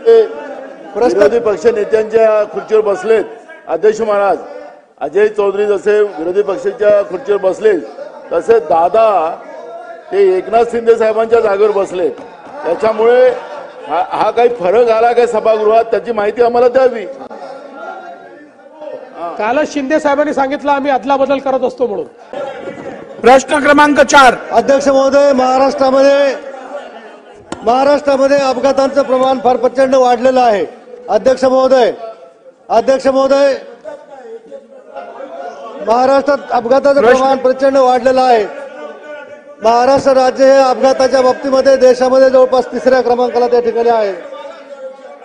विरोधी पक्ष नेत्यांच्या खुर्चीवर बसलेत अध्यक्ष महाराज. अजय चौधरी जसे विरोधी पक्षाच्या खुर्चीवर बसले तसे दादा ते एकनाथ शिंदे साहेबांच्या जागेवर बसलेत. त्याच्यामुळे हा काही फरक आला काय सभागृहात त्याची माहिती आम्हाला द्यावी. कालच शिंदे साहेबांनी सांगितलं आम्ही अदलाबदल करत असतो म्हणून. प्रश्न क्रमांक 4. अध्यक्ष महोदय, महाराष्ट्रामध्ये अपघातांचं प्रमाण फार प्रचंड वाढलेलं आहे. अध्यक्ष महोदय, महाराष्ट्रात अपघाताचं प्रमाण प्रचंड वाढलेलं आहे. महाराष्ट्र राज्य हे अपघाताच्या बाबतीमध्ये देशामध्ये जवळपास 3ऱ्या क्रमांकाला त्या ठिकाणी आहे.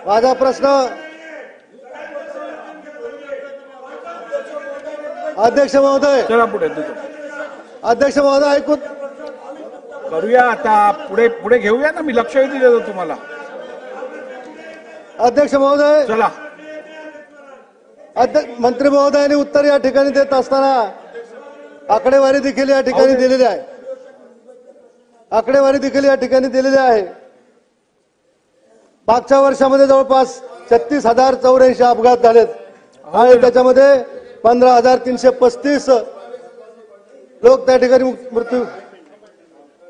माझा प्रश्न अध्यक्ष महोदय ऐकून करूया आता, पुढे घेऊया ना, मी लक्ष देतो तुम्हाला. अध्यक्ष महोदय, चला. मंत्री महोदयांनी उत्तर या ठिकाणी देत असताना आकडेवारी देखील या ठिकाणी दिलेली आहे. मागच्या वर्षामध्ये जवळपास 36,084 अपघात झालेत आणि त्याच्यामध्ये 15,335 लोक त्या ठिकाणी मृत्यू.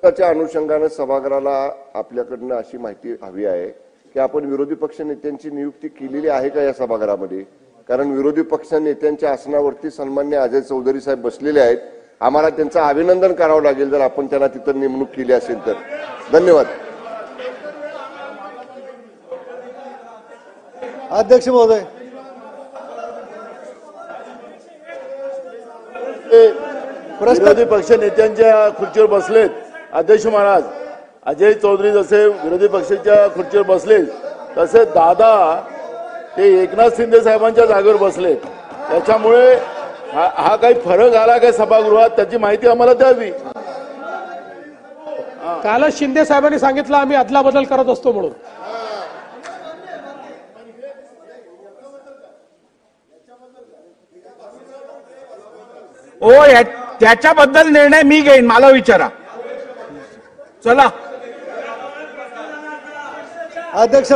त्याच्या अनुषंगाने सभागृहाला आपल्याकडनं अशी माहिती हवी आहे की आपण विरोधी पक्ष नेत्यांची नियुक्ती केलेली आहे का या सभागृहामध्ये. कारण विरोधी पक्ष नेत्यांच्या आसनावरती सन्मान्य अजय चौधरी साहेब बसलेले आहेत. आम्हाला त्यांचं अभिनंदन करावं लागेल जर आपण त्यांना तिथं नेमणूक केली असेल तर. धन्यवाद. अध्यक्ष महोदय, विरोधी पक्ष नेत्यांच्या खुर्चीवर बसलेत अध्यक्ष महाराज. अजय चौधरी जसे विरोधी पक्षाच्या खुर्चीवर बसले तसे दादा ते एकनाथ शिंदे साहेबांच्या जागेवर बसलेत. त्याच्यामुळे हा काही फरक आला काय सभागृहात त्याची माहिती आम्हाला द्यावी. कालच शिंदे साहेबांनी सांगितलं आम्ही अदलाबदल करत असतो म्हणून. त्याच्याबद्दल निर्णय मी घेईन, मला विचारा. चला. अध्यक्ष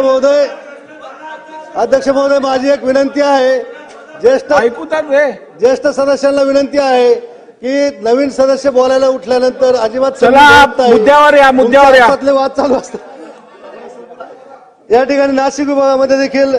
महोदय, माझी एक विनंती आहे. ज्येष्ठ सदस्यांना विनंती आहे की नवीन सदस्य बोलायला उठल्यानंतर अजिबात मुद्द्यावर या वाद चालू असतात. या ठिकाणी नाशिक विभागामध्ये देखील